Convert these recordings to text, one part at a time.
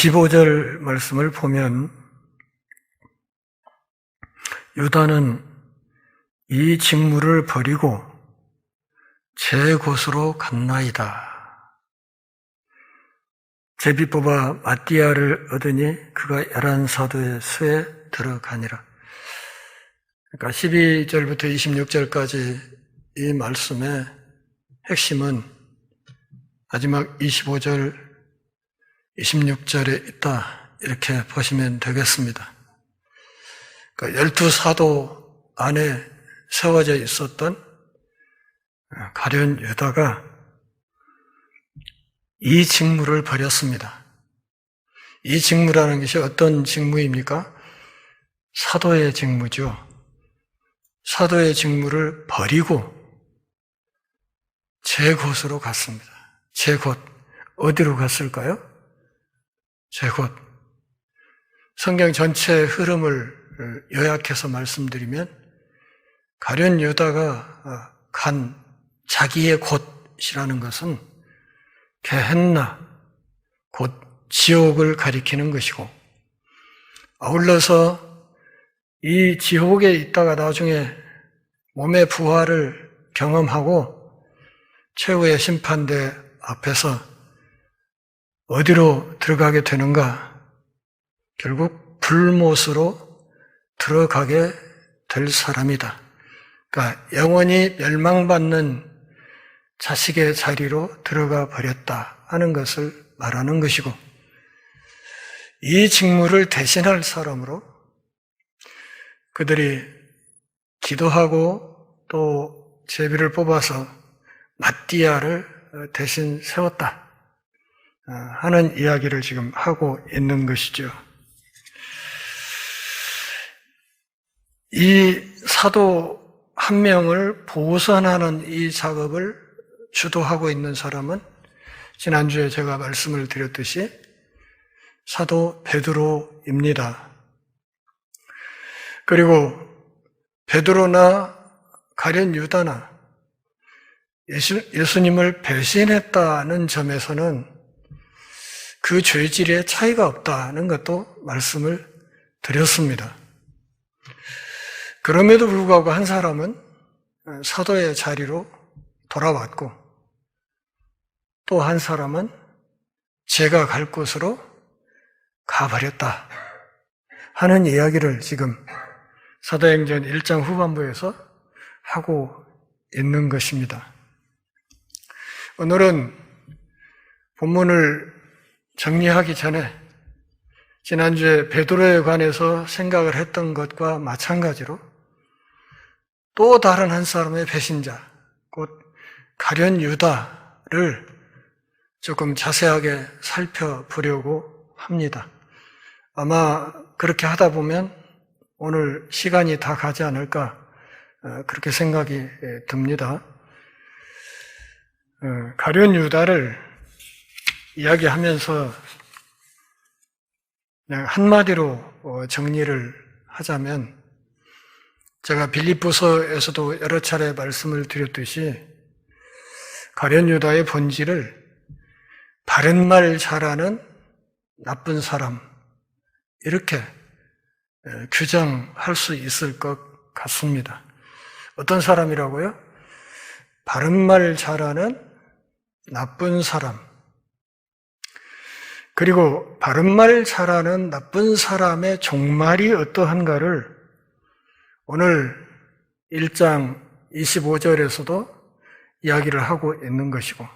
25절 말씀을 보면 유다는 이 직무를 버리고 제 곳으로 갔나이다. 제비 뽑아 마띠아를 얻으니 그가 야란 사도의 수에 들어가니라. 그러니까 12절부터 26절까지 이 말씀의 핵심은 마지막 25절, 26절에 있다, 이렇게 보시면 되겠습니다. 그러니까 12사도 안에 세워져 있었던 가룟 유다가 이 직무를 버렸습니다. 이 직무라는 것이 어떤 직무입니까? 사도의 직무죠. 사도의 직무를 버리고 제 곳으로 갔습니다. 제 곳. 어디로 갔을까요? 제 곳. 성경 전체 흐름을 요약해서 말씀드리면 가룟 유다가 간 자기의 곳이라는 것은 게헨나, 곧 지옥을 가리키는 것이고, 아울러서 이 지옥에 있다가 나중에 몸의 부활을 경험하고 최후의 심판대 앞에서 어디로 들어가게 되는가? 결국 불못으로 들어가게 될 사람이다. 그러니까 영원히 멸망받는 자식의 자리로 들어가 버렸다 하는 것을 말하는 것이고, 이 직무를 대신할 사람으로 그들이 기도하고 또 제비를 뽑아서 마띠아를 대신 세웠다 하는 이야기를 지금 하고 있는 것이죠. 이 사도 한 명을 보선하는 이 작업을 주도하고 있는 사람은 지난주에 제가 말씀을 드렸듯이 사도 베드로입니다. 그리고 베드로나 가룟 유다나 예수님을 배신했다는 점에서는 그 죄질에 차이가 없다는 것도 말씀을 드렸습니다. 그럼에도 불구하고 한 사람은 사도의 자리로 돌아왔고, 또 한 사람은 제가 갈 곳으로 가버렸다 하는 이야기를 지금 사도행전 1장 후반부에서 하고 있는 것입니다. 오늘은 본문을 정리하기 전에 지난주에 베드로에 관해서 생각을 했던 것과 마찬가지로 또 다른 한 사람의 배신자, 곧 가룟 유다를 조금 자세하게 살펴보려고 합니다. 아마 그렇게 하다 보면 오늘 시간이 다 가지 않을까 그렇게 생각이 듭니다. 가룟 유다를 이야기하면서 그냥 한마디로 정리를 하자면, 제가 빌립보서에서도 여러 차례 말씀을 드렸듯이 가룟 유다의 본질을 바른 말 잘하는 나쁜 사람, 이렇게 규정할 수 있을 것 같습니다. 어떤 사람이라고요? 바른 말 잘하는 나쁜 사람. 그리고 바른 말 잘하는 나쁜 사람의 종말이 어떠한가를 오늘 1장 25절에서도 이야기를 하고 있는 것이고,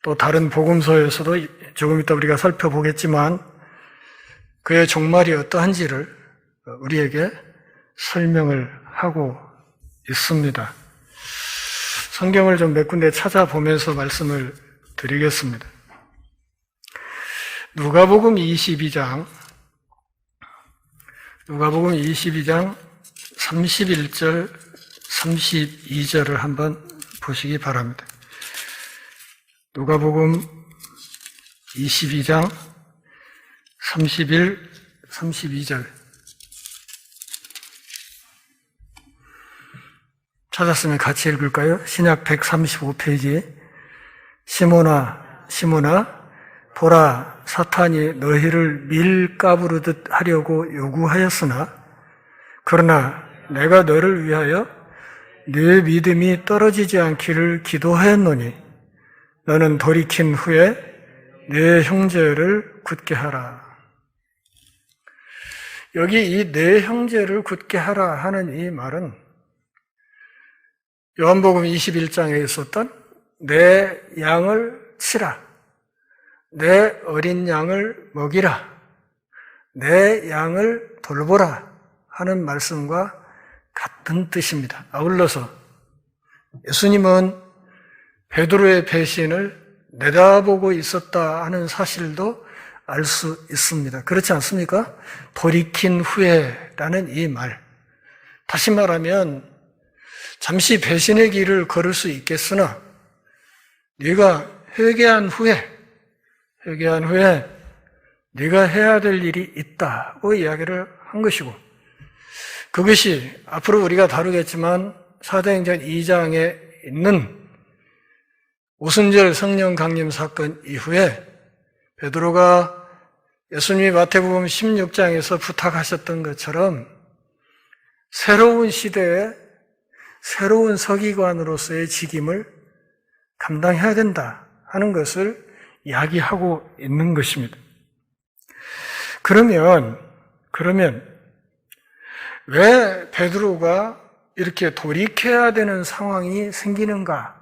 또 다른 복음서에서도 조금 이따 우리가 살펴보겠지만 그의 종말이 어떠한지를 우리에게 설명을 하고 있습니다. 성경을 좀 몇 군데 찾아보면서 말씀을 드리겠습니다. 누가복음 22장 31절, 32절을 한번 보시기 바랍니다. 누가복음 22장 31, 32절 찾았으면 같이 읽을까요? 신약 135페이지. 시몬아, 시몬아, 보라, 사탄이 너희를 밀가부르듯 하려고 요구하였으나 그러나 내가 너를 위하여 네 믿음이 떨어지지 않기를 기도하였노니 너는 돌이킨 후에 네 형제를 굳게 하라. 여기 이 네 형제를 굳게 하라 하는 이 말은 요한복음 21장에 있었던 내 양을 치라, 내 어린 양을 먹이라, 내 양을 돌보라 하는 말씀과 같은 뜻입니다. 아울러서 예수님은 베드로의 배신을 내다보고 있었다 하는 사실도 알 수 있습니다. 그렇지 않습니까? 돌이킨 후에라는 이 말. 다시 말하면 잠시 배신의 길을 걸을 수 있겠으나 네가 회개한 후에 네가 해야 될 일이 있다고 이야기를 한 것이고, 그것이 앞으로 우리가 다루겠지만 사도행전 2장에 있는 오순절 성령 강림 사건 이후에 베드로가 예수님이 마태복음 16장에서 부탁하셨던 것처럼 새로운 시대에 새로운 서기관으로서의 직임을 감당해야 된다 하는 것을 이야기하고 있는 것입니다. 그러면 왜 베드로가 이렇게 돌이켜야 되는 상황이 생기는가?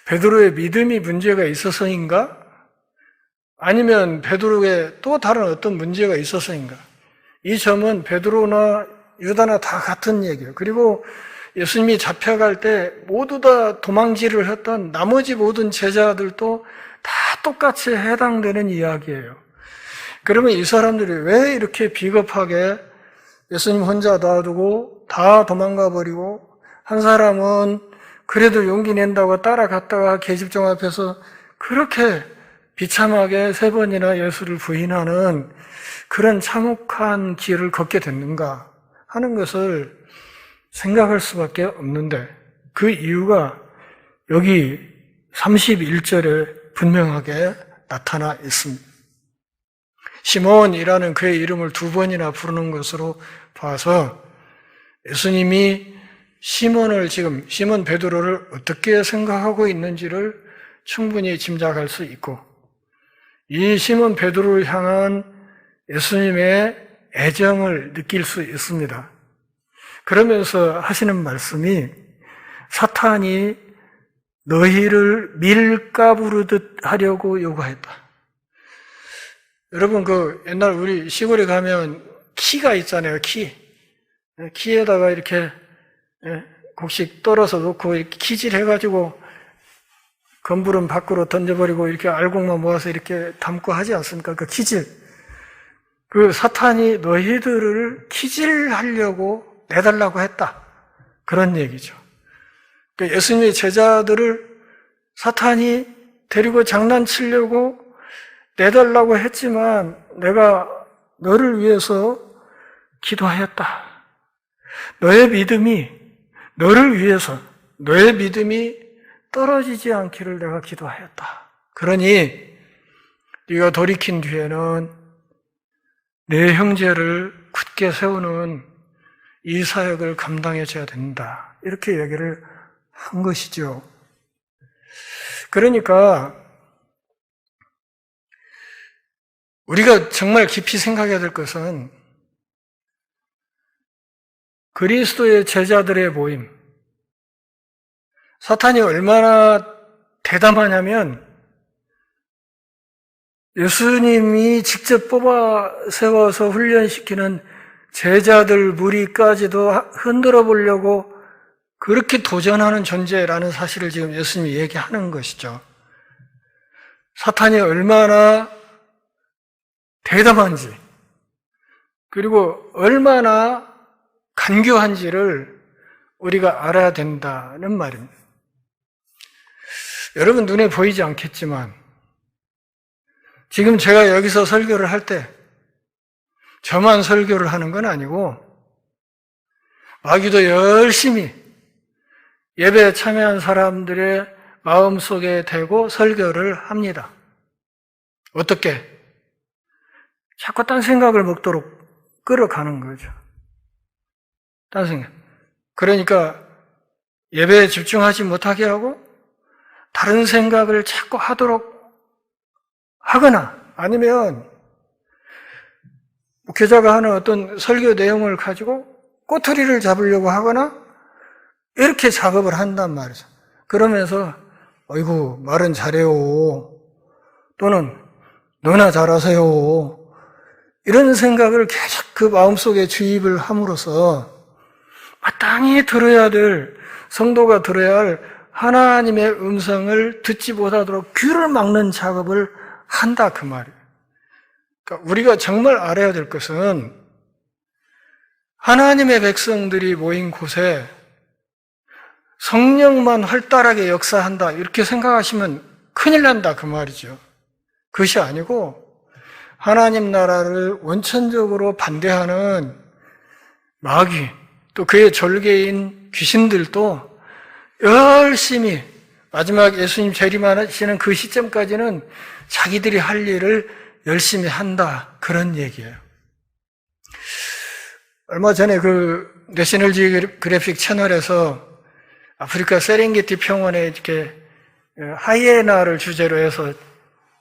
베드로의 믿음이 문제가 있어서인가? 아니면 베드로의 또 다른 어떤 문제가 있어서인가? 이 점은 베드로나 유다나 다 같은 얘기예요. 그리고 예수님이 잡혀갈 때 모두 다 도망질을 했던 나머지 모든 제자들도 다 똑같이 해당되는 이야기예요. 그러면 이 사람들이 왜 이렇게 비겁하게 예수님 혼자 놔두고 다 도망가 버리고, 한 사람은 그래도 용기 낸다고 따라갔다가 계집종 앞에서 그렇게 비참하게 3번이나 예수를 부인하는 그런 참혹한 길을 걷게 됐는가 하는 것을 생각할 수밖에 없는데, 그 이유가 여기 31절에 분명하게 나타나 있습니다. 시몬이라는 그의 이름을 2번이나 부르는 것으로 봐서 예수님이 시몬 베드로를 어떻게 생각하고 있는지를 충분히 짐작할 수 있고, 이 시몬 베드로를 향한 예수님의 애정을 느낄 수 있습니다. 그러면서 하시는 말씀이 사탄이 너희를 밀가부르듯 하려고 요구했다. 여러분, 옛날 우리 시골에 가면 키가 있잖아요, 키. 키에다가 이렇게 곡식 떨어서 놓고 이렇게 키질 해가지고 건부름 밖으로 던져버리고 이렇게 알곡만 모아서 이렇게 담고 하지 않습니까? 그 키질. 그 사탄이 너희들을 키질하려고 내달라고 했다. 그런 얘기죠. 예수님의 제자들을 사탄이 데리고 장난치려고 내달라고 했지만 내가 너를 위해서 기도하였다. 너의 믿음이, 너를 위해서 너의 믿음이 떨어지지 않기를 내가 기도하였다. 그러니 네가 돌이킨 뒤에는 내 형제를 굳게 세우는 이 사역을 감당해줘야 된다. 이렇게 얘기를 한 것이죠. 그러니까 우리가 정말 깊이 생각해야 될 것은 그리스도의 제자들의 모임, 사탄이 얼마나 대담하냐면 예수님이 직접 뽑아 세워서 훈련시키는 제자들 무리까지도 흔들어 보려고 그렇게 도전하는 존재라는 사실을 지금 예수님이 얘기하는 것이죠. 사탄이 얼마나 대담한지, 그리고 얼마나 간교한지를 우리가 알아야 된다는 말입니다. 여러분 눈에 보이지 않겠지만 지금 제가 여기서 설교를 할 때 저만 설교를 하는 건 아니고 마귀도 열심히 예배에 참여한 사람들의 마음속에 대고 설교를 합니다. 어떻게? 자꾸 딴 생각을 먹도록 끌어가는 거죠. 딴 생각. 그러니까 예배에 집중하지 못하게 하고 다른 생각을 자꾸 하도록 하거나 아니면 목회자가 하는 어떤 설교 내용을 가지고 꼬투리를 잡으려고 하거나 이렇게 작업을 한단 말이죠. 그러면서 어이구 말은 잘해요 또는 너나 잘하세요 이런 생각을 계속 그 마음속에 주입을 함으로써 마땅히 들어야 될 성도가 들어야 할 하나님의 음성을 듣지 못하도록 귀를 막는 작업을 한다 그 말이에요. 그러니까 우리가 정말 알아야 될 것은 하나님의 백성들이 모인 곳에 성령만 활달하게 역사한다 이렇게 생각하시면 큰일 난다 그 말이죠. 그것이 아니고 하나님 나라를 원천적으로 반대하는 마귀 또 그의 졸개인 귀신들도 열심히 마지막 예수님 재림하시는 그 시점까지는 자기들이 할 일을 열심히 한다 그런 얘기예요. 얼마 전에 그 내셔널 지오그래픽 채널에서 아프리카 세렝게티 평원에 이렇게 하이에나를 주제로 해서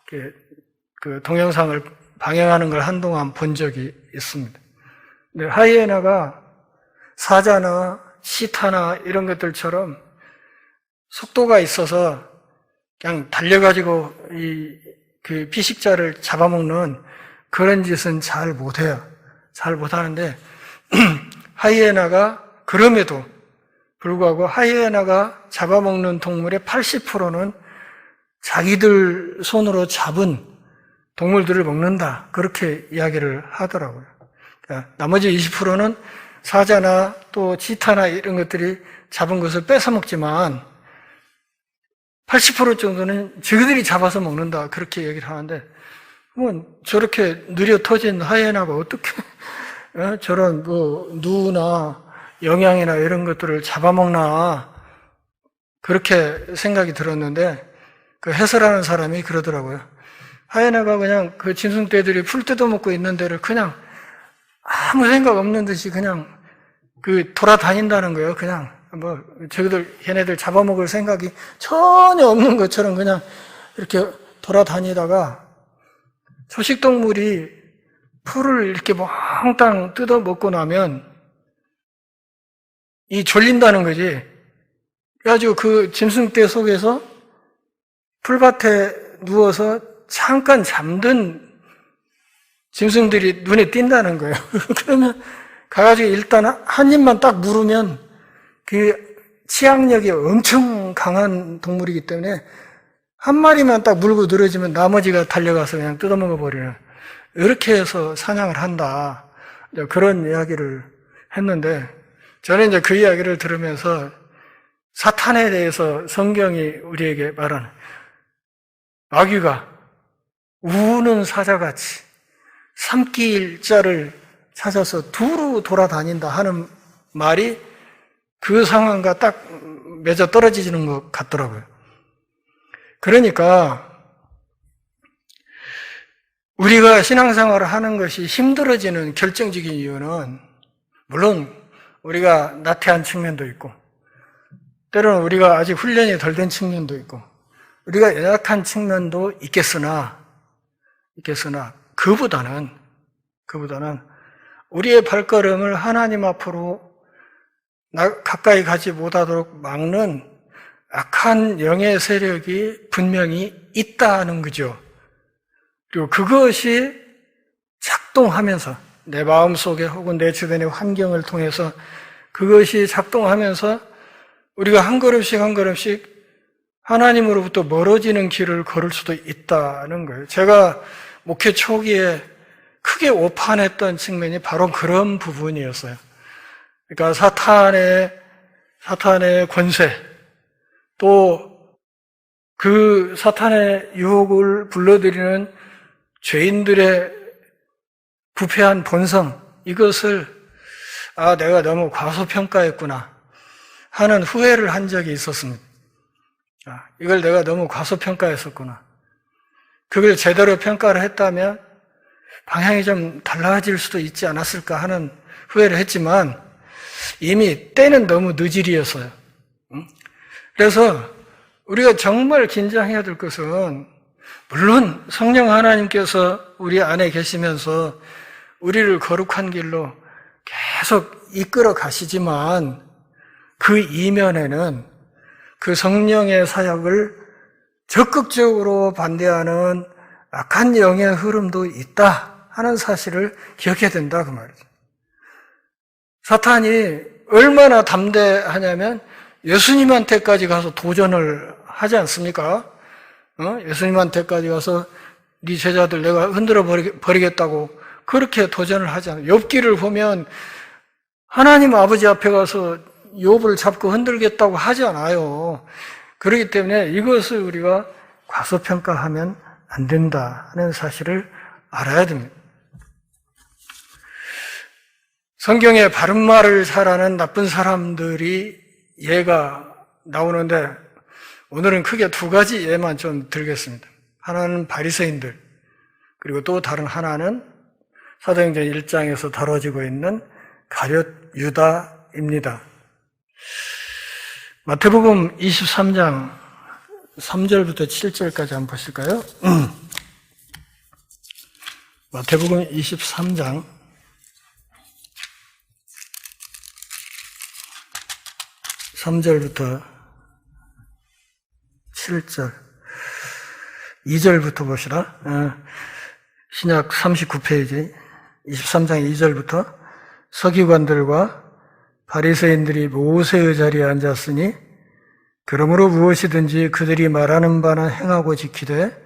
그 동영상을 방영하는 걸 한동안 본 적이 있습니다. 근데 하이에나가 사자나 시타나 이런 것들처럼 속도가 있어서 그냥 달려가지고 그 피식자를 잡아먹는 그런 짓은 잘 못해요. 잘 못하는데 하이에나가 그럼에도 불구하고 하이에나가 잡아먹는 동물의 80%는 자기들 손으로 잡은 동물들을 먹는다. 그렇게 이야기를 하더라고요. 그러니까 나머지 20%는 사자나 또 치타나 이런 것들이 잡은 것을 뺏어 먹지만 80% 정도는 저희들이 잡아서 먹는다. 그렇게 얘기를 하는데 뭐 저렇게 느려 터진 하이에나가 어떻게 저런 누나 영양이나 이런 것들을 잡아먹나 그렇게 생각이 들었는데 그 해설하는 사람이 그러더라고요. 하이에나가 그냥 그 짐승떼들이 풀 뜯어먹고 있는 데를 그냥 아무 생각 없는 듯이 그냥 돌아다닌다는 거예요. 그냥 걔네들 잡아먹을 생각이 전혀 없는 것처럼 그냥 이렇게 돌아다니다가 초식동물이 풀을 이렇게 몽땅 뜯어먹고 나면 졸린다는 거지. 그래가지고 그 짐승떼 속에서 풀밭에 누워서 잠깐 잠든 짐승들이 눈에 띈다는 거예요. 그러면 가가지고 일단 한 입만 딱 물으면 그 치악력이 엄청 강한 동물이기 때문에 한 마리만 딱 물고 늘어지면 나머지가 달려가서 그냥 뜯어먹어 버리는 이렇게 해서 사냥을 한다. 그런 이야기를 했는데 저는 이제 그 이야기를 들으면서 사탄에 대해서 성경이 우리에게 말하는 마귀가 우는 사자같이 삼킬 자를 찾아서 두루 돌아다닌다 하는 말이 그 상황과 딱 맺어 떨어지는 것 같더라고요. 그러니까 우리가 신앙생활을 하는 것이 힘들어지는 결정적인 이유는 물론 우리가 나태한 측면도 있고 때로는 우리가 아직 훈련이 덜 된 측면도 있고 우리가 연약한 측면도 있겠으나 그보다는 우리의 발걸음을 하나님 앞으로 가까이 가지 못하도록 막는 악한 영의 세력이 분명히 있다는 거죠. 그리고 그것이 작동하면서 내 마음속에 혹은 내 주변의 환경을 통해서 그것이 작동하면서 우리가 한 걸음씩 하나님으로부터 멀어지는 길을 걸을 수도 있다는 거예요. 제가 목회 초기에 크게 오판했던 측면이 바로 그런 부분이었어요. 그러니까 사탄의 권세, 또 그 사탄의 유혹을 불러들이는 죄인들의 부패한 본성, 이것을 내가 너무 과소평가했구나 하는 후회를 한 적이 있었습니다. 이걸 내가 너무 과소평가했었구나. 그걸 제대로 평가를 했다면 방향이 좀 달라질 수도 있지 않았을까 하는 후회를 했지만 이미 때는 너무 늦으리였어요. 그래서 우리가 정말 긴장해야 될 것은 물론 성령 하나님께서 우리 안에 계시면서 우리를 거룩한 길로 계속 이끌어 가시지만 그 이면에는 그 성령의 사역을 적극적으로 반대하는 악한 영의 흐름도 있다 하는 사실을 기억해야 된다 그 말이죠. 사탄이 얼마나 담대하냐면 예수님한테까지 가서 도전을 하지 않습니까? 예수님한테까지 가서 네 제자들 내가 흔들어 버리겠다고 그렇게 도전을 하지 않아요. 욥기를 보면 하나님 아버지 앞에 가서 욥을 잡고 흔들겠다고 하지 않아요. 그렇기 때문에 이것을 우리가 과소평가하면 안 된다 하는 사실을 알아야 됩니다. 성경에 바른 말을 잘하는 나쁜 사람들이 예가 나오는데 오늘은 크게 두 가지 예만 좀 들겠습니다. 하나는 바리새인들, 그리고 또 다른 하나는 사도행전 1장에서 다뤄지고 있는 가룟 유다입니다. 마태복음 23장 3절부터 7절까지 한번 보실까요? 마태복음 23장 3절부터 7절 2절부터 보시라. 신약 39페이지 23장 2절부터 서기관들과 바리새인들이 모세의 자리에 앉았으니 그러므로 무엇이든지 그들이 말하는 바나 행하고 지키되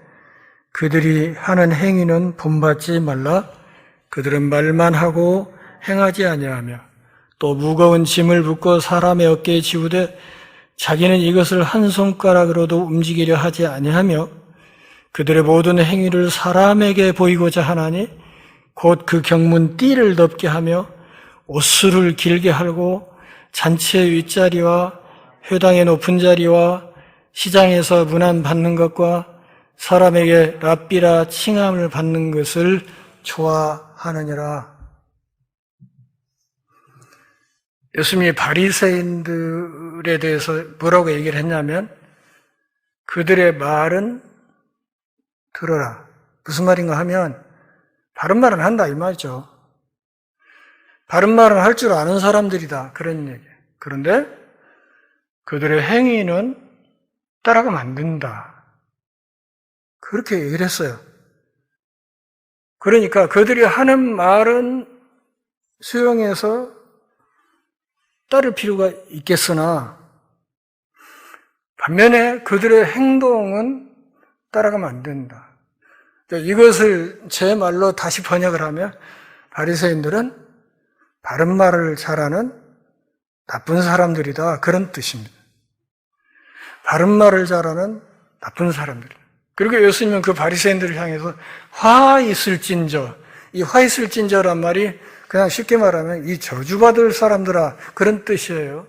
그들이 하는 행위는 본받지 말라. 그들은 말만 하고 행하지 아니하며 또 무거운 짐을 붓고 사람의 어깨에 지우되 자기는 이것을 한 손가락으로도 움직이려 하지 아니하며 그들의 모든 행위를 사람에게 보이고자 하나니 곧 그 경문 띠를 덮게 하며 옷수를 길게 하고 잔치의 윗자리와 회당의 높은 자리와 시장에서 문안 받는 것과 사람에게 랍비라 칭함을 받는 것을 좋아하느니라. 예수님이 바리새인들에 대해서 뭐라고 얘기를 했냐면 그들의 말은 들어라. 무슨 말인가 하면 바른 말은 한다 이 말이죠. 바른 말은 할 줄 아는 사람들이다 그런 얘기예요. 그런데 그들의 행위는 따라가면 안 된다. 그렇게 얘기를 했어요. 그러니까 그들이 하는 말은 수용해서 따를 필요가 있겠으나 반면에 그들의 행동은 따라가면 안 된다. 이것을 제 말로 다시 번역을 하면 바리새인들은 바른 말을 잘하는 나쁜 사람들이다 그런 뜻입니다. 바른 말을 잘하는 나쁜 사람들이다. 그리고 예수님은 그 바리새인들을 향해서 화 있을진저, 이 화 있을진저란 말이 그냥 쉽게 말하면 이 저주받을 사람들아 그런 뜻이에요.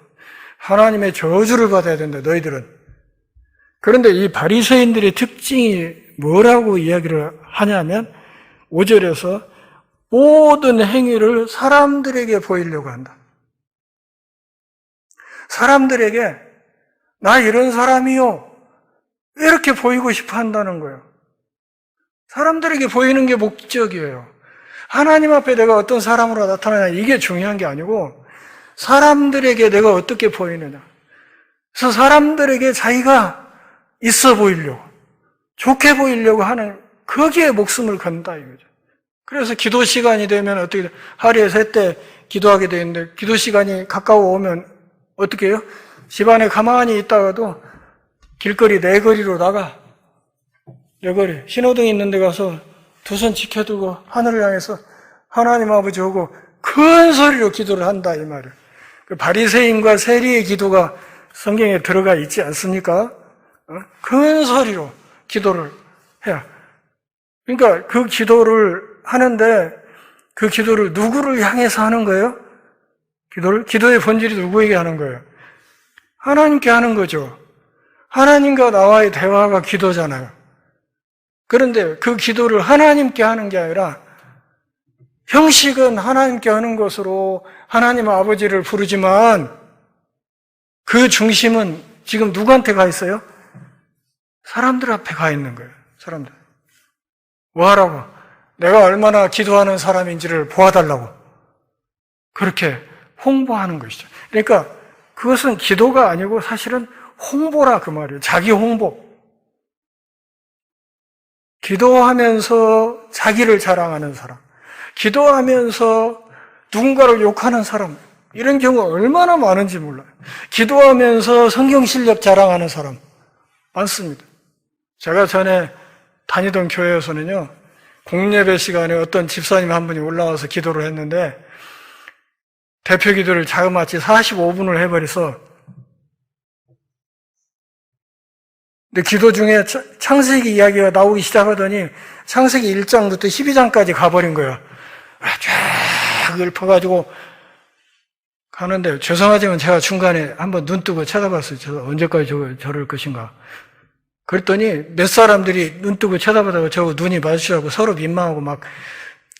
하나님의 저주를 받아야 된다 너희들은. 그런데 이 바리새인들의 특징이 뭐라고 이야기를 하냐면 5절에서 모든 행위를 사람들에게 보이려고 한다. 사람들에게 나 이런 사람이요 이렇게 보이고 싶어 한다는 거예요. 사람들에게 보이는 게 목적이에요. 하나님 앞에 내가 어떤 사람으로 나타나냐 이게 중요한 게 아니고 사람들에게 내가 어떻게 보이느냐. 그래서 사람들에게 자기가 있어 보이려고 좋게 보이려고 하는 거기에 목숨을 건다 이거죠. 그래서 기도 시간이 되면 어떻게 돼? 하루에 3때 기도하게 되는데 기도 시간이 가까워 오면 어떻게 해요? 집안에 가만히 있다가도 길거리 내 거리로 나가. 내 거리 신호등 있는 데 가서 두 손 지켜두고 하늘을 향해서 하나님 아버지 하고 큰 소리로 기도를 한다 이 말을. 그 바리새인과 세리의 기도가 성경에 들어가 있지 않습니까? 큰 소리로 기도를 해야. 그러니까 그 기도를 하는데 그 기도를 누구를 향해서 하는 거예요? 기도의 본질이 누구에게 하는 거예요? 하나님께 하는 거죠. 하나님과 나와의 대화가 기도잖아요. 그런데 그 기도를 하나님께 하는 게 아니라 형식은 하나님께 하는 것으로 하나님 아버지를 부르지만 그 중심은 지금 누구한테 가 있어요? 사람들 앞에 가 있는 거예요. 사람들. 뭐 하라고? 내가 얼마나 기도하는 사람인지를 보아달라고. 그렇게 홍보하는 것이죠. 그러니까 그것은 기도가 아니고 사실은 홍보라 그 말이에요. 자기 홍보. 기도하면서 자기를 자랑하는 사람. 기도하면서 누군가를 욕하는 사람. 이런 경우 얼마나 많은지 몰라요. 기도하면서 성경 실력 자랑하는 사람. 많습니다. 제가 전에 다니던 교회에서는요, 공예배 시간에 어떤 집사님 한 분이 올라와서 기도를 했는데, 대표 기도를 자그마치 45분을 해버려서, 근데 기도 중에 창세기 이야기가 나오기 시작하더니, 창세기 1장부터 12장까지 가버린 거예요. 쫙 읊어가지고 가는데, 죄송하지만 제가 중간에 한번 눈 뜨고 쳐다봤어요. 저 언제까지 저럴 것인가. 그랬더니 몇 사람들이 눈 뜨고 쳐다보다가 저 눈이 마주치고 서로 민망하고 막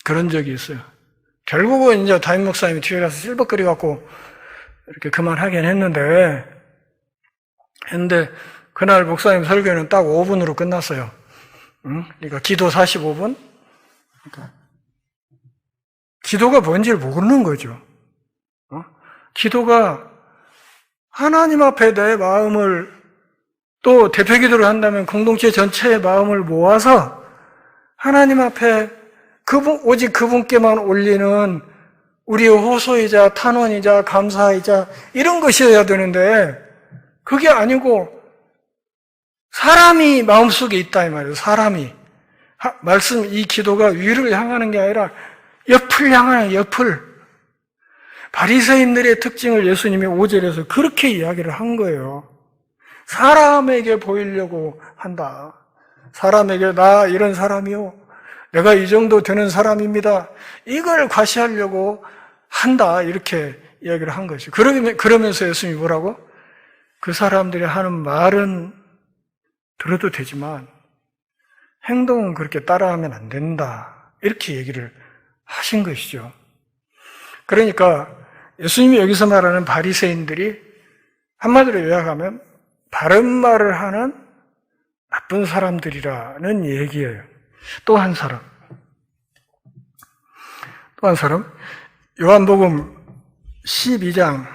그런 적이 있어요. 결국은 이제 담임 목사님이 뒤에 가서 실벅거려갖고 이렇게 그만하긴 했는데 그날 목사님 설교는 딱 5분으로 끝났어요. 그러니까 기도 45분? 그러니까 기도가 뭔지를 모르는 거죠. 기도가 하나님 앞에 내 마음을 또 대표 기도를 한다면 공동체 전체의 마음을 모아서 하나님 앞에 오직 그분께만 올리는 우리의 호소이자 탄원이자 감사이자 이런 것이어야 되는데 그게 아니고 사람이 마음속에 있다 이 말이에요. 사람이. 이 기도가 위를 향하는 게 아니라 옆을 향하는 옆을. 바리새인들의 특징을 예수님이 5절에서 그렇게 이야기를 한 거예요. 사람에게 보이려고 한다. 사람에게 나 이런 사람이요. 내가 이 정도 되는 사람입니다. 이걸 과시하려고 한다. 이렇게 이야기를 한 것이죠. 그러면서 예수님이 뭐라고? 그 사람들이 하는 말은 들어도 되지만 행동은 그렇게 따라하면 안 된다. 이렇게 얘기를 하신 것이죠. 그러니까 예수님이 여기서 말하는 바리새인들이 한마디로 요약하면 바른 말을 하는 나쁜 사람들이라는 얘기예요. 또 한 사람. 요한복음 12장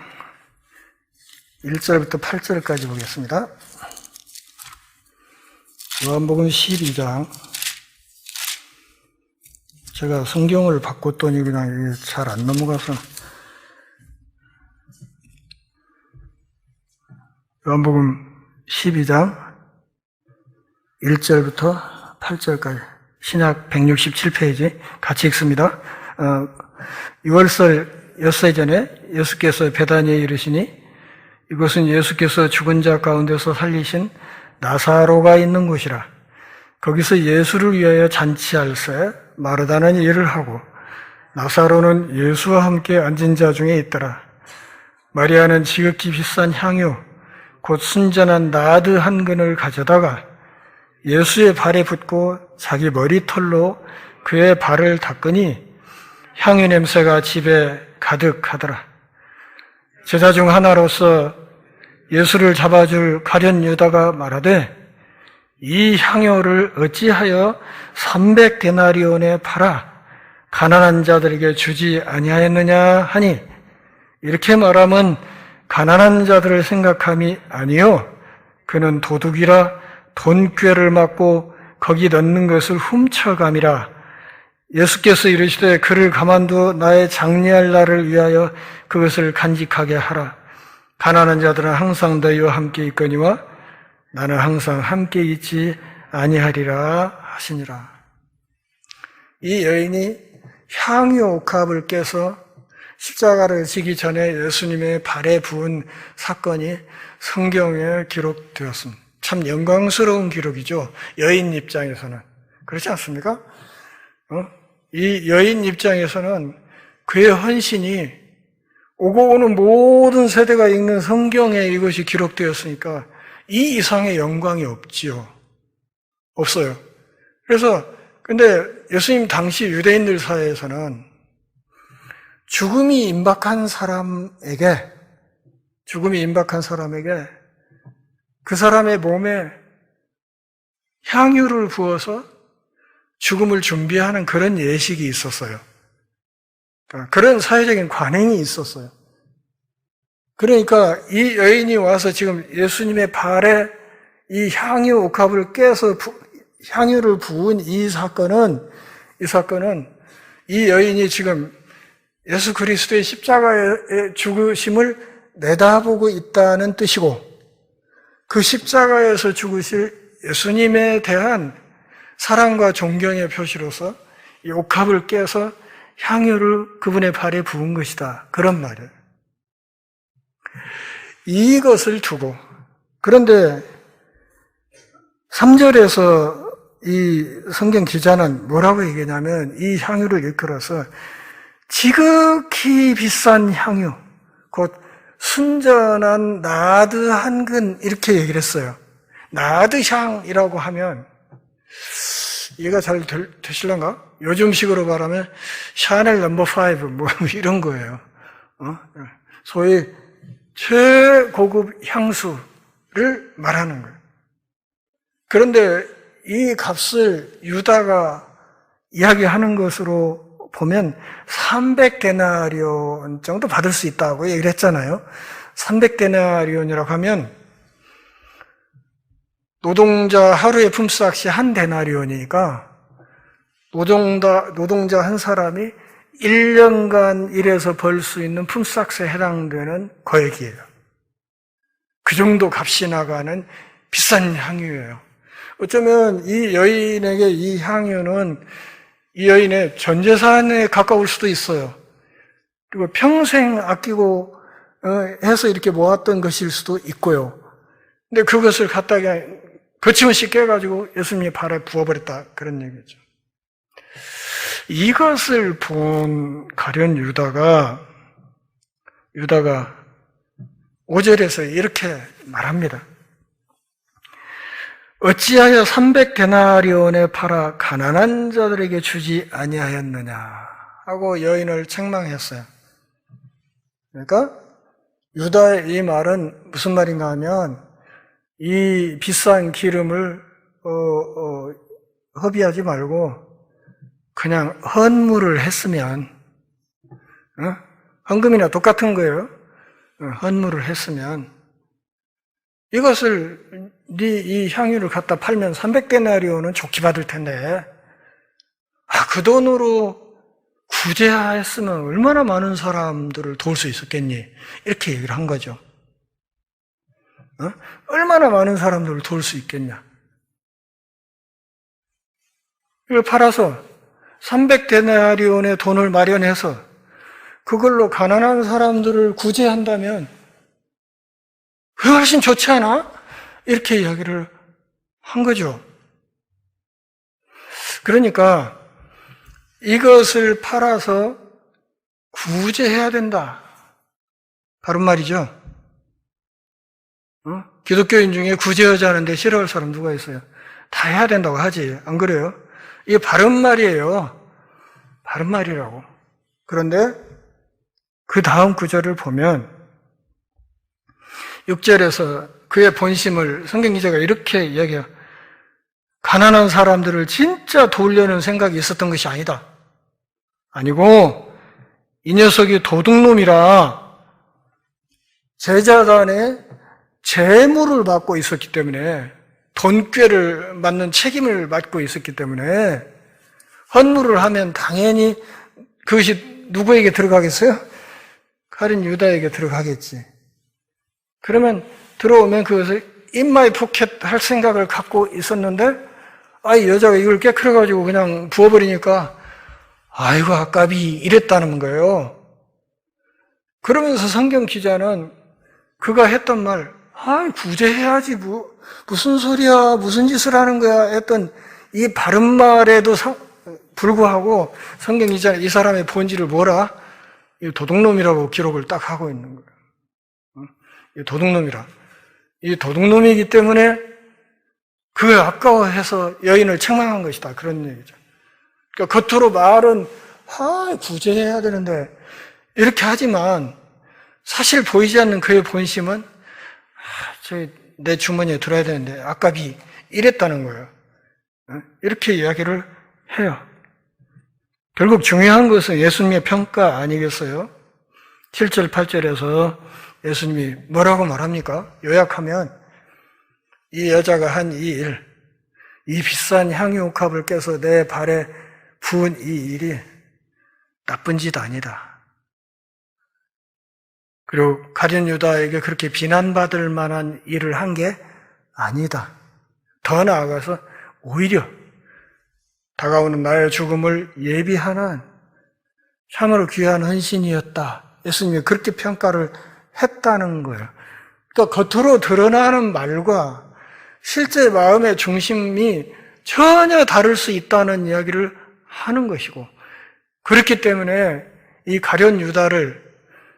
1절부터 8절까지 보겠습니다. 요한복음 12장. 제가 성경을 바꿨더니 그냥 잘 안 넘어가서. 요한복음 12장 1절부터 8절까지 신약 167페이지 같이 읽습니다. 6월절 엿새 전에 예수께서 베다니에 이르시니 이곳은 예수께서 죽은 자 가운데서 살리신 나사로가 있는 곳이라. 거기서 예수를 위하여 잔치할새 마르다는 일을 하고 나사로는 예수와 함께 앉은 자 중에 있더라. 마리아는 지극히 비싼 향유 곧 순전한 나드 한 근을 가져다가 예수의 발에 붓고 자기 머리털로 그의 발을 닦으니 향유 냄새가 집에 가득하더라. 제자 중 하나로서 예수를 잡아줄 가룟 유다가 말하되 이 향유를 어찌하여 300데나리온에 팔아 가난한 자들에게 주지 아니하였느냐 하니 이렇게 말하면 가난한 자들을 생각함이 아니요 그는 도둑이라 돈꾀를 맞고 거기 넣는 것을 훔쳐감이라. 예수께서 이르시되 그를 가만두어 나의 장례할 날을 위하여 그것을 간직하게 하라. 가난한 자들은 항상 너희와 함께 있거니와 나는 항상 함께 있지 아니하리라 하시니라. 이 여인이 향유 옥합을 깨서 십자가를 지기 전에 예수님의 발에 부은 사건이 성경에 기록되었습니다. 참 영광스러운 기록이죠. 여인 입장에서는. 그렇지 않습니까? 이 여인 입장에서는 그의 헌신이 오고 오는 모든 세대가 읽는 성경에 이것이 기록되었으니까 이 이상의 영광이 없지요. 없어요. 그래서 근데 예수님 당시 유대인들 사이에서는 죽음이 임박한 사람에게 그 사람의 몸에 향유를 부어서 죽음을 준비하는 그런 예식이 있었어요. 그런 사회적인 관행이 있었어요. 그러니까 이 여인이 와서 지금 예수님의 발에 이 향유 옥합을 깨서 향유를 부은 이 사건은 이 여인이 지금 예수 그리스도의 십자가의 죽으심을 내다보고 있다는 뜻이고, 그 십자가에서 죽으실 예수님에 대한 사랑과 존경의 표시로서 이 옥합을 깨서 향유를 그분의 발에 부은 것이다. 그런 말이에요. 이것을 두고, 그런데 3절에서 이 성경 기자는 뭐라고 얘기하냐면, 이 향유를 일컬어서 지극히 비싼 향유, 곧 순전한 나드 한 근, 이렇게 얘기를 했어요. 나드향이라고 하면 이해가 잘 되실런가? 요즘식으로 말하면 샤넬 넘버 5 뭐 이런 거예요. 소위 최고급 향수를 말하는 거예요. 그런데 이 값을 유다가 이야기하는 것으로 보면 300데나리온 정도 받을 수 있다고 얘기를 했잖아요. 300데나리온이라고 하면 노동자 하루의 품삯이 한 데나리온이니까 노동자 한 사람이 1년간 일해서 벌 수 있는 품삯에 해당되는 거액이에요. 그 정도 값이 나가는 비싼 향유예요. 어쩌면 이 여인에게 이 향유는 이 여인의 전 재산에 가까울 수도 있어요. 그리고 평생 아끼고 해서 이렇게 모았던 것일 수도 있고요. 근데 그것을 갖다가 거침없이 깨가지고 예수님의 발에 부어버렸다, 그런 얘기죠. 이것을 본 가룟 유다가 5절에서 이렇게 말합니다. 어찌하여 300데나리온에 팔아 가난한 자들에게 주지 아니하였느냐 하고 여인을 책망했어요. 그러니까 유다의 이 말은 무슨 말인가 하면, 이 비싼 기름을 허비하지 말고 그냥 헌물을 했으면, 헌금이나 똑같은 거예요. 헌물을 했으면 이것을 이 향유를 갖다 팔면 300데나리온은 좋게 받을 텐데, 그 돈으로 구제했으면 얼마나 많은 사람들을 도울 수 있었겠니? 이렇게 얘기를 한 거죠. 얼마나 많은 사람들을 도울 수 있겠냐? 이걸 팔아서 300데나리온의 돈을 마련해서 그걸로 가난한 사람들을 구제한다면 그게 훨씬 좋지 않아? 이렇게 이야기를 한 거죠. 그러니까 이것을 팔아서 구제해야 된다, 바른 말이죠. 기독교인 중에 구제하지 않은데 싫어할 사람 누가 있어요? 다 해야 된다고 하지, 안 그래요? 이게 바른 말이에요. 바른 말이라고. 그런데 그 다음 구절을 보면 6절에서 그의 본심을 성경기자가 이렇게 이야기해요. 가난한 사람들을 진짜 도우려는 생각이 있었던 것이 아니다. 아니고 이 녀석이 도둑놈이라 제자단에 재물을 받고 있었기 때문에, 돈꾀를 맡는 책임을 맡고 있었기 때문에 헌물을 하면 당연히 그것이 누구에게 들어가겠어요? 가룟 유다에게 들어가겠지. 그러면 들어오면 그것을 in my pocket 할 생각을 갖고 있었는데, 이 여자가 이걸 깨끗해가지고 그냥 부어버리니까 아이고 아깝이 이랬다는 거예요. 그러면서 성경 기자는 그가 했던 말, 구제해야지, 무슨 소리야, 무슨 짓을 하는 거야 했던 이 바른 말에도 불구하고 성경 기자는 이 사람의 본질을 뭐라? 이 도둑놈이라고 기록을 딱 하고 있는 거예요. 이 도둑놈이라. 이 도둑놈이기 때문에 그걸 아까워해서 여인을 책망한 것이다. 그런 얘기죠. 그러니까 겉으로 말은 구제해야 되는데 이렇게 하지만 사실 보이지 않는 그의 본심은 내 주머니에 들어야 되는데 아깝이 이랬다는 거예요. 이렇게 이야기를 해요. 결국 중요한 것은 예수님의 평가 아니겠어요? 7절, 8절에서 예수님이 뭐라고 말합니까? 요약하면 이 여자가 한 이 일, 이 비싼 향유옥합을 깨서 내 발에 부은 이 일이 나쁜 짓 아니다. 그리고 가룟 유다에게 그렇게 비난받을 만한 일을 한 게 아니다. 더 나아가서 오히려 다가오는 나의 죽음을 예비하는 참으로 귀한 헌신이었다. 예수님이 그렇게 평가를 했다는 거예요. 그러니까 겉으로 드러나는 말과 실제 마음의 중심이 전혀 다를 수 있다는 이야기를 하는 것이고, 그렇기 때문에 이 가룟 유다를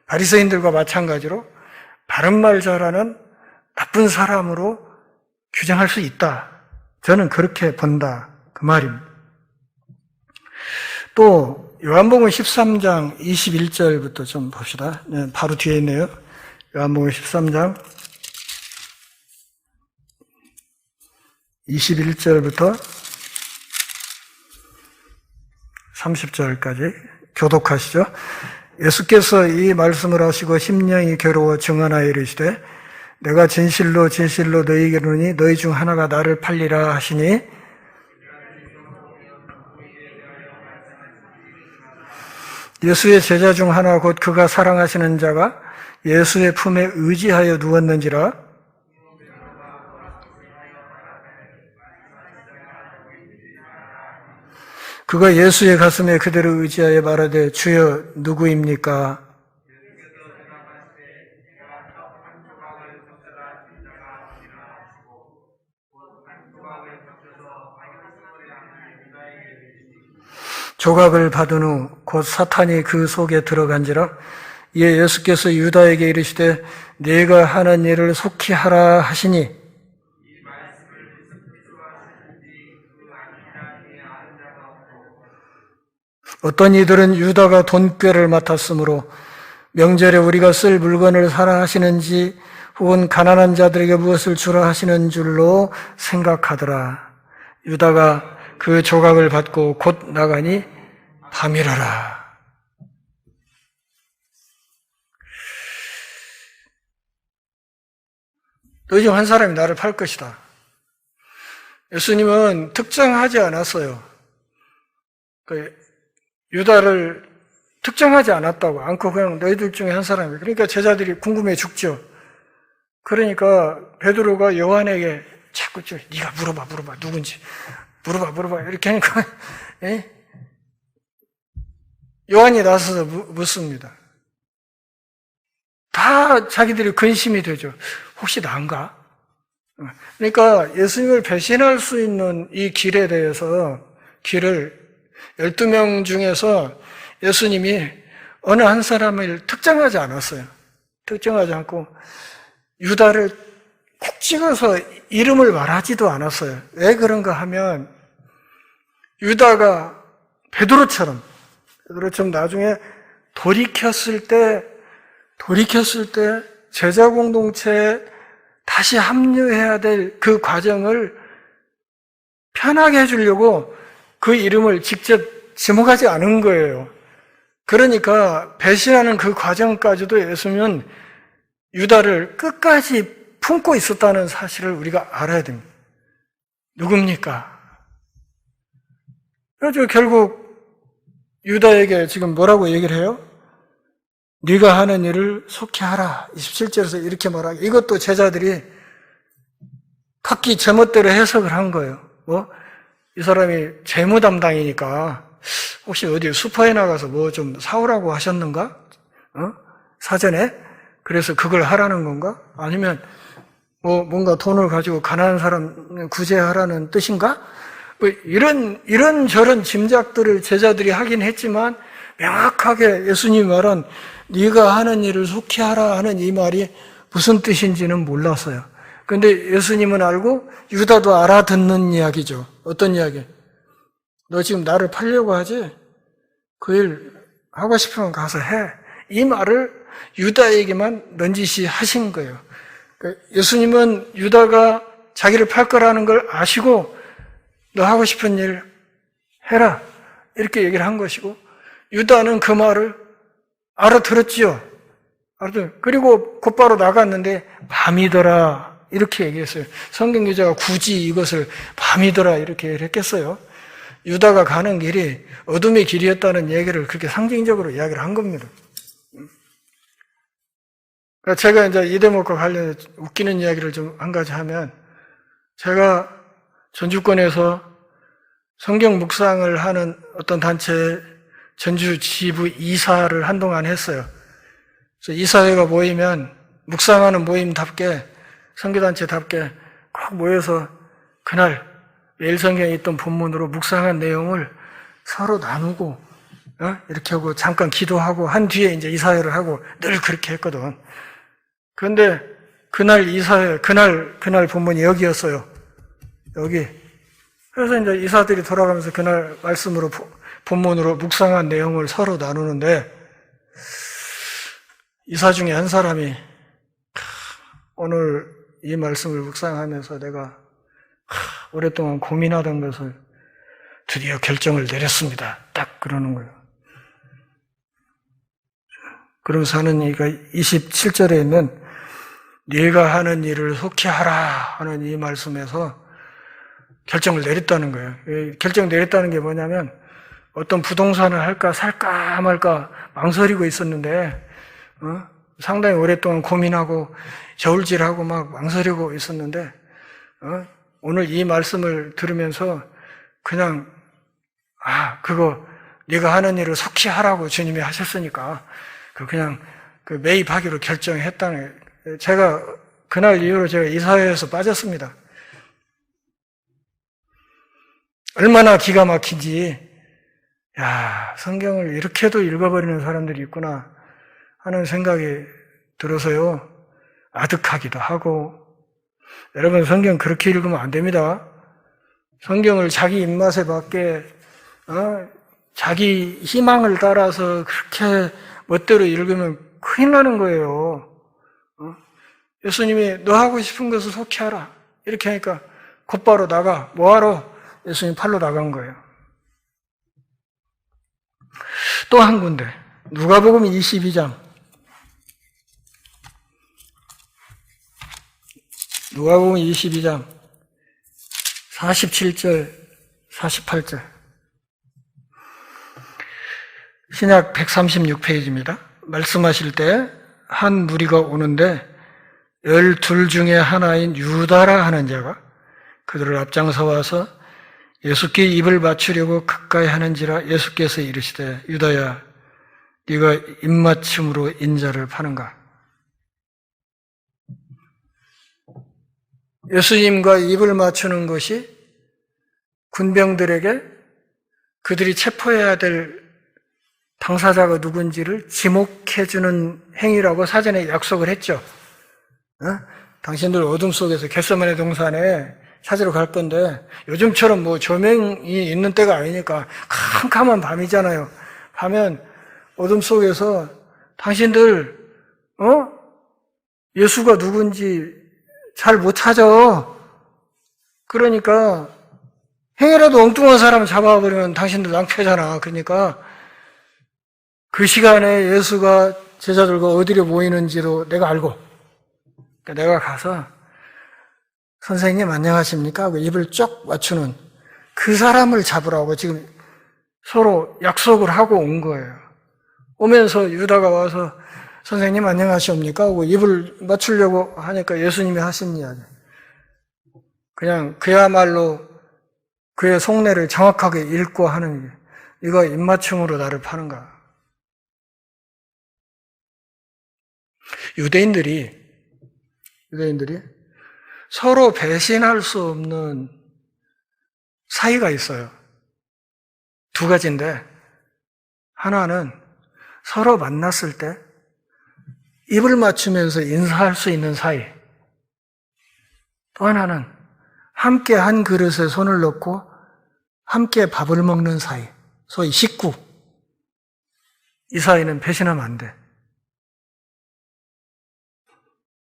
바리새인들과 마찬가지로 바른말 잘하는 나쁜 사람으로 규정할 수 있다. 저는 그렇게 본다. 그 말입니다. 또 요한복음 13장 21절부터 좀 봅시다. 바로 뒤에 있네요. 요한복음 13장 21절부터 30절까지 교독하시죠. 예수께서 이 말씀을 하시고 심령이 괴로워 증언하여 이르시되 내가 진실로 진실로 너희에게 이르노니 너희 중 하나가 나를 팔리라 하시니 예수의 제자 중 하나 곧 그가 사랑하시는 자가 예수의 품에 의지하여 누웠는지라. 그가 예수의 가슴에 그대로 의지하여 말하되 주여 누구입니까? 조각을 받은 후 곧 사탄이 그 속에 들어간지라. 이에 예수께서 유다에게 이르시되 네가 하는 일을 속히 하라 하시니 어떤 이들은 유다가 돈꾀를 맡았으므로 명절에 우리가 쓸 물건을 사라 하시는지 혹은 가난한 자들에게 무엇을 주라 하시는 줄로 생각하더라. 유다가 그 조각을 받고 곧 나가니 밤이라라. 너희 중 한 사람이 나를 팔 것이다. 예수님은 특정하지 않았어요. 유다를 특정하지 않았다고 않고 그냥 너희들 중에 한 사람이. 그러니까 제자들이 궁금해 죽죠. 그러니까 베드로가 요한에게 자꾸 네가 물어봐 누군지 물어봐 이렇게 하니까 요한이 나서서 묻습니다. 다 자기들이 근심이 되죠. 혹시 난가? 그러니까 예수님을 배신할 수 있는 이 길에 대해서 길을 12명 중에서 예수님이 어느 한 사람을 특정하지 않았어요. 특정하지 않고 유다를 콕 찍어서 이름을 말하지도 않았어요. 왜 그런가 하면 유다가 베드로처럼 나중에 돌이켰을 때 제자 공동체에 다시 합류해야 될 그 과정을 편하게 해주려고 그 이름을 직접 지목하지 않은 거예요. 그러니까 배신하는 그 과정까지도 예수님은 유다를 끝까지 품고 있었다는 사실을 우리가 알아야 됩니다. 누굽니까? 그래서 결국 유다에게 지금 뭐라고 얘기를 해요? 네가 하는 일을 속히 하라. 27절에서 이렇게 말하고, 이것도 제자들이 각기 제멋대로 해석을 한 거예요. 이 사람이 재무 담당이니까 혹시 어디 슈퍼에 나가서 뭐 좀 사오라고 하셨는가? 사전에? 그래서 그걸 하라는 건가? 아니면 뭔가 돈을 가지고 가난한 사람 구제하라는 뜻인가? 이런 저런 짐작들을 제자들이 하긴 했지만 명확하게 예수님이 말한 네가 하는 일을 속히 하라 하는 이 말이 무슨 뜻인지는 몰랐어요. 근데 예수님은 알고 유다도 알아듣는 이야기죠. 어떤 이야기? 너 지금 나를 팔려고 하지? 그 일 하고 싶으면 가서 해. 이 말을 유다에게만 넌지시 하신 거예요. 그러니까 예수님은 유다가 자기를 팔 거라는 걸 아시고 너 하고 싶은 일 해라. 이렇게 얘기를 한 것이고 유다는 그 말을 알아들었지요. 그리고 곧바로 나갔는데 밤이더라. 이렇게 얘기했어요. 성경 기자가 굳이 이것을 밤이더라. 이렇게 얘기를 했겠어요. 유다가 가는 길이 어둠의 길이었다는 얘기를 그렇게 상징적으로 이야기를 한 겁니다. 그러니까 제가 이제 이 대목과 관련해 웃기는 이야기를 좀 한 가지 하면, 제가 전주권에서 성경 묵상을 하는 어떤 단체 전주 지부 이사를 한동안 했어요. 그래서 이사회가 모이면 묵상하는 모임답게, 선교단체답게 꼭 모여서 그날 매일 성경에 있던 본문으로 묵상한 내용을 서로 나누고, 이렇게 하고 잠깐 기도하고 한 뒤에 이제 이사회를 하고 늘 그렇게 했거든. 그런데 그날 이사회, 그날 본문이 여기였어요. 여기. 그래서 이제 이사들이 돌아가면서 그날 말씀으로, 본문으로 묵상한 내용을 서로 나누는데, 이사 중에 한 사람이 오늘 이 말씀을 묵상하면서 내가 오랫동안 고민하던 것을 드디어 결정을 내렸습니다. 딱 그러는 거예요. 그러면서 하는 얘기가 27절에 있는 네가 하는 일을 속히 하라 하는 이 말씀에서 결정을 내렸다는 거예요. 결정 내렸다는 게 뭐냐면, 어떤 부동산을 할까 살까 말까 망설이고 있었는데, 상당히 오랫동안 고민하고 저울질하고 막 망설이고 있었는데, 오늘 이 말씀을 들으면서 그냥 그거 네가 하는 일을 속히 하라고 주님이 하셨으니까 그냥 매입하기로 결정했다는 거예요. 제가 그날 이후로 제가 이사회에서 빠졌습니다. 얼마나 기가 막힌지, 성경을 이렇게도 읽어버리는 사람들이 있구나 하는 생각이 들어서요. 아득하기도 하고. 여러분, 성경 그렇게 읽으면 안 됩니다. 성경을 자기 입맛에 맞게, 자기 희망을 따라서 그렇게 멋대로 읽으면 큰일 나는 거예요. 예수님이 너 하고 싶은 것을 속히 하라. 이렇게 하니까 곧바로 나가. 뭐하러? 예수님 팔로 나간 거예요. 또 한 군데. 누가복음 22장. 누가복음 22장 47절, 48절. 신약 136페이지입니다. 말씀하실 때 한 무리가 오는데 12 중에 하나인 유다라 하는 자가 그들을 앞장서 와서 예수께 입을 맞추려고 가까이 하는지라 예수께서 이르시되 유다야 네가 입맞춤으로 인자를 파는가? 예수님과 입을 맞추는 것이 군병들에게 그들이 체포해야 될 당사자가 누군지를 지목해주는 행위라고 사전에 약속을 했죠. 당신들 어둠 속에서 겟세마네 동산에 찾으러 갈 건데 요즘처럼 뭐 조명이 있는 때가 아니니까 캄캄한 밤이잖아요. 밤엔 어둠 속에서 당신들 예수가 누군지 잘 못 찾아. 그러니까 행여라도 엉뚱한 사람 잡아버리면 당신들 낭패잖아. 그러니까 그 시간에 예수가 제자들과 어디로 모이는지도 내가 알고, 그러니까 내가 가서 선생님 안녕하십니까 하고 입을 쫙 맞추는 그 사람을 잡으라고 지금 서로 약속을 하고 온 거예요. 오면서 유다가 와서 선생님 안녕하십니까 하고 입을 맞추려고 하니까 예수님이 하신 이야기, 그냥 그야말로 그의 속내를 정확하게 읽고 하는 게, 이거 입맞춤으로 나를 파는가. 유대인들이 서로 배신할 수 없는 사이가 있어요. 두 가지인데, 하나는 서로 만났을 때 입을 맞추면서 인사할 수 있는 사이. 또 하나는 함께 한 그릇에 손을 넣고 함께 밥을 먹는 사이, 소위 식구. 이 사이는 배신하면 안 돼.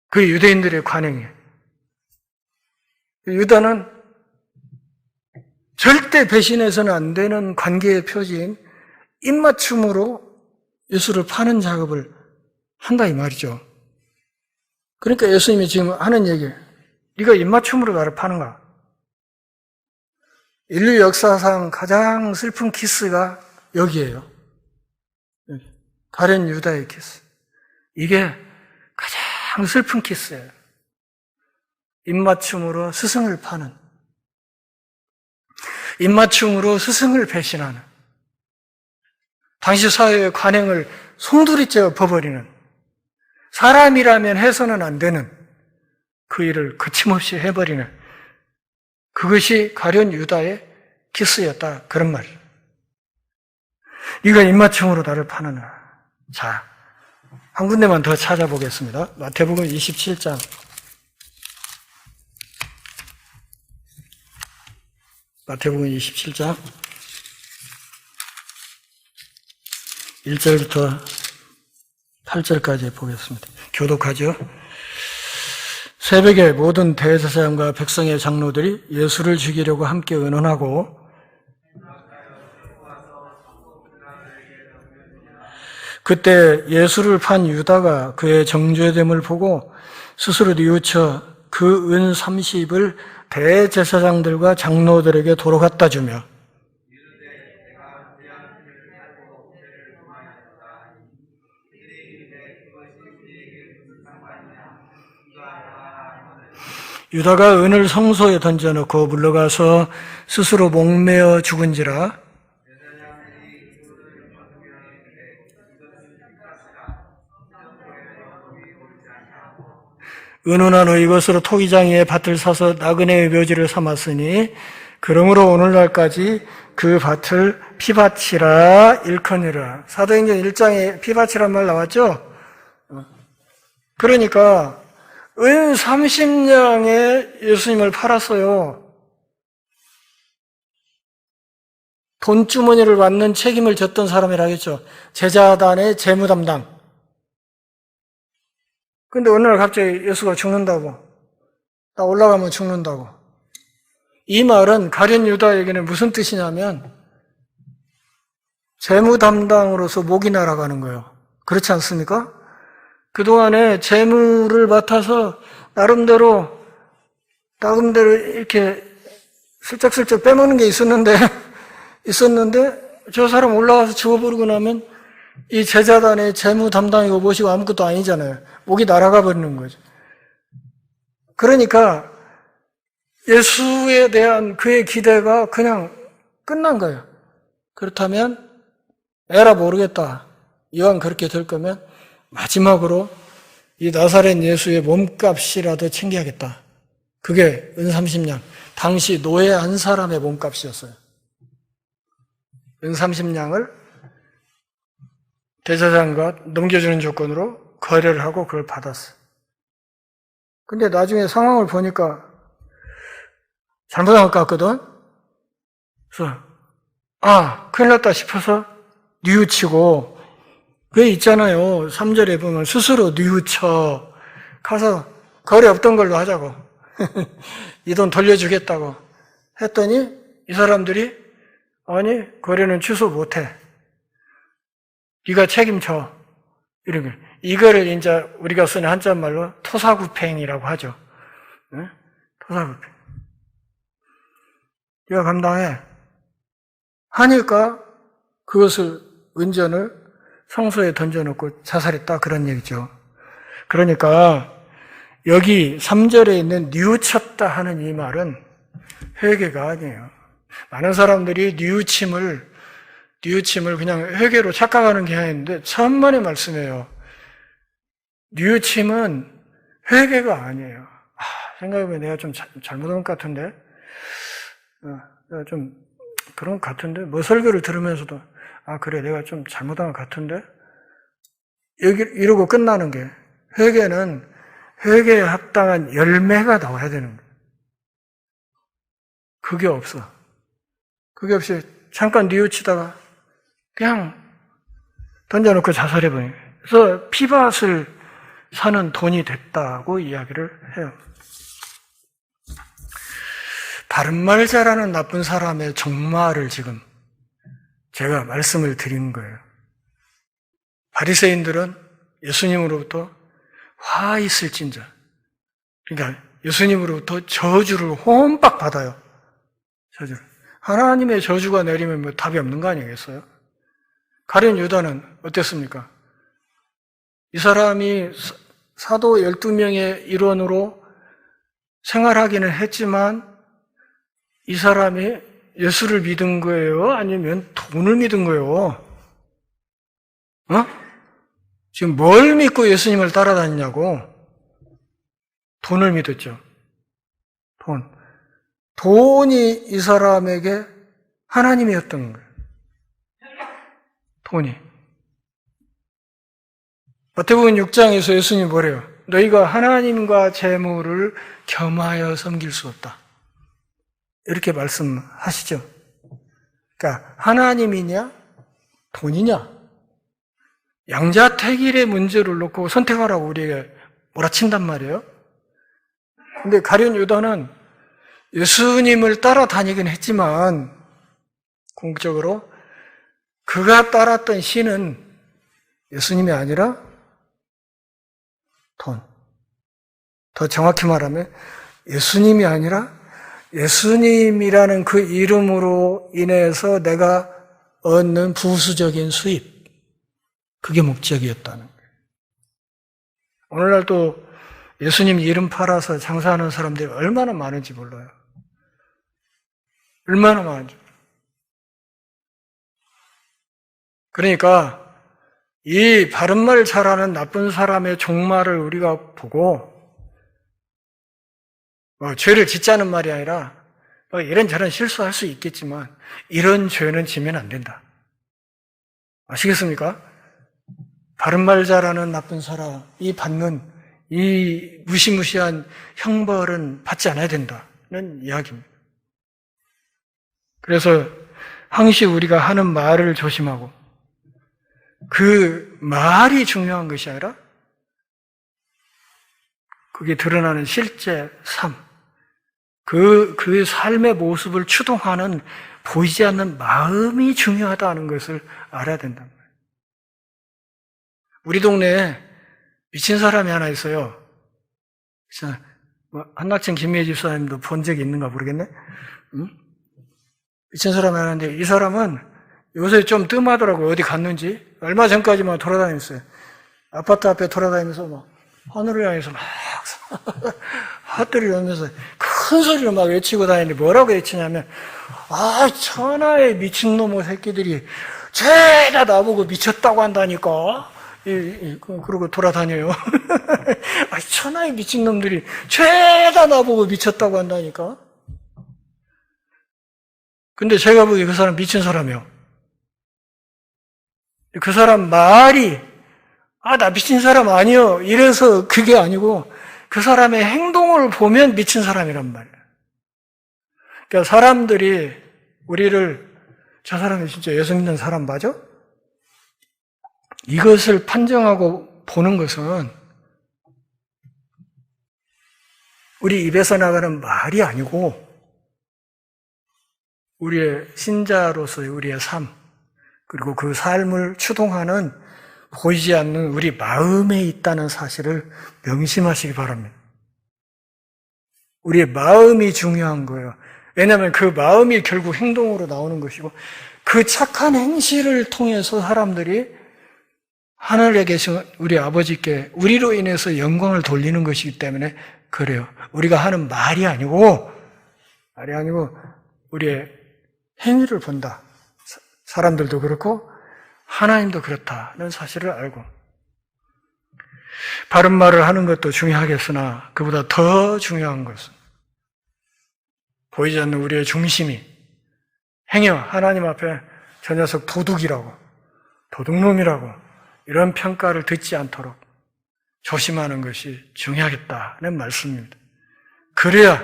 그 유대인들의 관행이에요. 유다는 절대 배신해서는 안 되는 관계의 표지인 입맞춤으로 예수를 파는 작업을 한다 이 말이죠. 그러니까 예수님이 지금 하는 얘기예요. 네가 입맞춤으로 나를 파는가? 인류 역사상 가장 슬픈 키스가 여기에요. 가룟 유다의 키스. 이게 가장 슬픈 키스예요. 입맞춤으로 스승을 파는, 입맞춤으로 스승을 배신하는, 당시 사회의 관행을 송두리째 엎어버리는, 사람이라면 해서는 안 되는 그 일을 거침없이 해버리는, 그것이 가룟 유다의 키스였다, 그런 말이에요. 네가 입맞춤으로 나를 파느냐. 자, 한 군데만 더 찾아보겠습니다. 마태복음 27장. 마태복음 27장 1절부터 8절까지 보겠습니다. 교독하죠. 새벽에 모든 대제사장과 백성의 장로들이 예수를 죽이려고 함께 의논하고 그때 예수를 판 유다가 그의 정죄됨을 보고 스스로 뉘우쳐 그 은 30을 대제사장들과 장로들에게 도로 갖다 주며 유다가 은을 성소에 던져놓고 물러가서 스스로 목매어 죽은지라. 은은한 후 이것으로 토기장이의 밭을 사서 나그네의 묘지를 삼았으니 그러므로 오늘날까지 그 밭을 피밭이라 일컫니라. 사도행전 1장에 피밭이란 말 나왔죠? 그러니까 은 30냥에 예수님을 팔았어요. 돈주머니를 받는 책임을 졌던 사람이라겠죠. 제자단의 재무 담당. 근데 어느 날 갑자기 예수가 죽는다고. 나 올라가면 죽는다고. 이 말은 가룟 유다에게는 무슨 뜻이냐면 재무 담당으로서 목이 날아가는 거예요. 그렇지 않습니까? 그동안에 재무를 맡아서 나름대로 이렇게 슬쩍슬쩍 빼먹는 게 있었는데 저 사람 올라가서 죽어버리고 나면 이 제자단의 재무 담당이고 뭐시고 아무것도 아니잖아요. 목이 날아가 버리는 거죠. 그러니까 예수에 대한 그의 기대가 그냥 끝난 거예요. 그렇다면 에라 모르겠다. 이왕 그렇게 될 거면 마지막으로 이 나사렛 예수의 몸값이라도 챙겨야겠다. 그게 은 30냥. 당시 노예 한 사람의 몸값이었어요. 은 30냥을 대제사장과 넘겨주는 조건으로 거래를 하고 그걸 받았어요. 근데 나중에 상황을 보니까 잘못한 것 같거든? 그래서, 큰일 났다 싶어서 뉘우치고, 왜 있잖아요. 3절에 보면 스스로 뉘우쳐 가서 거래 없던 걸로 하자고. 이 돈 돌려주겠다고 했더니 이 사람들이 아니, 거래는 취소 못해. 네가 책임져. 이런 거. 이거를 이제 우리가 쓰는 한자말로 토사구팽이라고 하죠. 네? 토사구팽. 네가 감당해. 하니까 그것을 은전을 성소에 던져놓고 자살했다 그런 얘기죠. 그러니까 여기 3절에 있는 뉘우쳤다 하는 이 말은 회개가 아니에요. 많은 사람들이 뉘우침을 그냥 회개로 착각하는 경향이 있는데 천만의 말씀이에요. 뉘우침은 회개가 아니에요. 생각해보면 내가 좀 잘못한 것 같은데 내가 좀 그런 것 같은데 뭐 설교를 들으면서도 그래 내가 좀 잘못한 것 같은데 여기 이러고 끝나는 게 회개는 회개에 합당한 열매가 나와야 되는 거예요. 그게 없어. 그게 없이 잠깐 뉘우치다가 그냥 던져놓고 자살해버려요. 그래서 피밭을 사는 돈이 됐다고 이야기를 해요. 바른말 잘하는 나쁜 사람의 종말을 지금 제가 말씀을 드린 거예요. 바리새인들은 예수님으로부터 화 있을진저, 그러니까 예수님으로부터 저주를 혼박 받아요. 저주를. 하나님의 저주가 내리면 뭐 답이 없는 거 아니겠어요? 가룟 유다는 어땠습니까? 이 사람이 사도 12명의 일원으로 생활하기는 했지만 이 사람이 예수를 믿은 거예요? 아니면 돈을 믿은 거예요? 지금 뭘 믿고 예수님을 따라다니냐고? 돈을 믿었죠. 돈이 이 사람에게 하나님이었던 거예요. 돈이. 마태복음 6장에서 예수님이 뭐래요? 너희가 하나님과 재물을 겸하여 섬길 수 없다. 이렇게 말씀하시죠. 그러니까 하나님이냐 돈이냐, 양자택일의 문제를 놓고 선택하라고 우리에게 몰아친단 말이에요. 근데 가룟 유다는 예수님을 따라다니긴 했지만 궁극적으로 그가 따랐던 신은 예수님이 아니라 돈. 더 정확히 말하면 예수님이 아니라 예수님이라는 그 이름으로 인해서 내가 얻는 부수적인 수입, 그게 목적이었다는 거예요. 오늘날 또 예수님 이름 팔아서 장사하는 사람들이 얼마나 많은지 몰라요. 얼마나 많은지. 그러니까 이 바른말 잘하는 나쁜 사람의 종말을 우리가 보고 죄를 짓자는 말이 아니라 이런저런 실수할 수 있겠지만 이런 죄는 지면 안 된다. 아시겠습니까? 바른말 잘하는 나쁜 사람이 받는 이 무시무시한 형벌은 받지 않아야 된다는 이야기입니다. 그래서 항시 우리가 하는 말을 조심하고 그 말이 중요한 것이 아니라 그게 드러나는 실제 삶, 그 삶의 모습을 추동하는 보이지 않는 마음이 중요하다는 것을 알아야 된단 말이에요. 우리 동네에 미친 사람이 하나 있어요. 한낙천 김미애 집사님도 본 적이 있는가 모르겠네. 미친 사람이 하나 있는데 이 사람은 요새 좀 뜸하더라고요. 어디 갔는지. 얼마 전까지만 돌아다녔어요. 아파트 앞에 돌아다니면서 막 하늘을 향해서 막 핫들이 오면서 큰 소리로 막 외치고 다니는데 뭐라고 외치냐면 천하의 미친놈의 새끼들이 죄다 나보고 미쳤다고 한다니까. 그러고 돌아다녀요. 천하의 미친놈들이 죄다 나보고 미쳤다고 한다니까. 근데 제가 보기에 그 사람 미친 사람이요. 그 사람 말이 나 미친 사람 아니요 이래서 그게 아니고 그 사람의 행동을 보면 미친 사람이란 말이에요. 그러니까 사람들이 우리를 저 사람이 진짜 예수 믿는 사람 맞아? 이것을 판정하고 보는 것은 우리 입에서 나가는 말이 아니고 우리의 신자로서의 우리의 삶, 그리고 그 삶을 추동하는 보이지 않는 우리 마음에 있다는 사실을 명심하시기 바랍니다. 우리의 마음이 중요한 거예요. 왜냐하면 그 마음이 결국 행동으로 나오는 것이고 그 착한 행실을 통해서 사람들이 하늘에 계신 우리 아버지께 우리로 인해서 영광을 돌리는 것이기 때문에 그래요. 우리가 하는 말이 아니고 우리의 행위를 본다. 사람들도 그렇고 하나님도 그렇다는 사실을 알고 바른 말을 하는 것도 중요하겠으나 그보다 더 중요한 것은 보이지 않는 우리의 중심이 행여 하나님 앞에 저 녀석 도둑이라고 도둑놈이라고 이런 평가를 듣지 않도록 조심하는 것이 중요하겠다는 말씀입니다. 그래야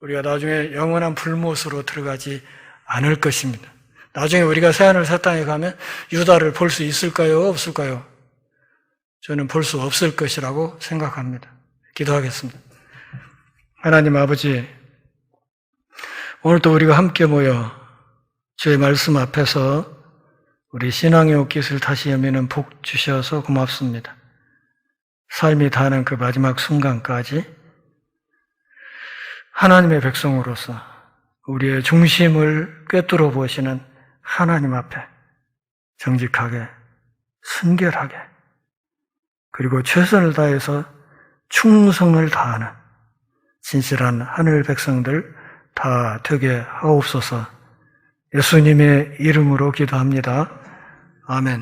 우리가 나중에 영원한 불못으로 들어가지 않을 것입니다. 나중에 우리가 새하늘 새 땅에 가면 유다를 볼 수 있을까요? 없을까요? 저는 볼 수 없을 것이라고 생각합니다. 기도하겠습니다. 하나님 아버지, 오늘도 우리가 함께 모여 주의 말씀 앞에서 우리 신앙의 옷깃을 다시 여미는 복 주셔서 고맙습니다. 삶이 다하는 그 마지막 순간까지 하나님의 백성으로서 우리의 중심을 꿰뚫어 보시는 하나님 앞에 정직하게, 순결하게, 그리고 최선을 다해서 충성을 다하는 진실한 하늘 백성들 다 되게 하옵소서. 예수님의 이름으로 기도합니다. 아멘.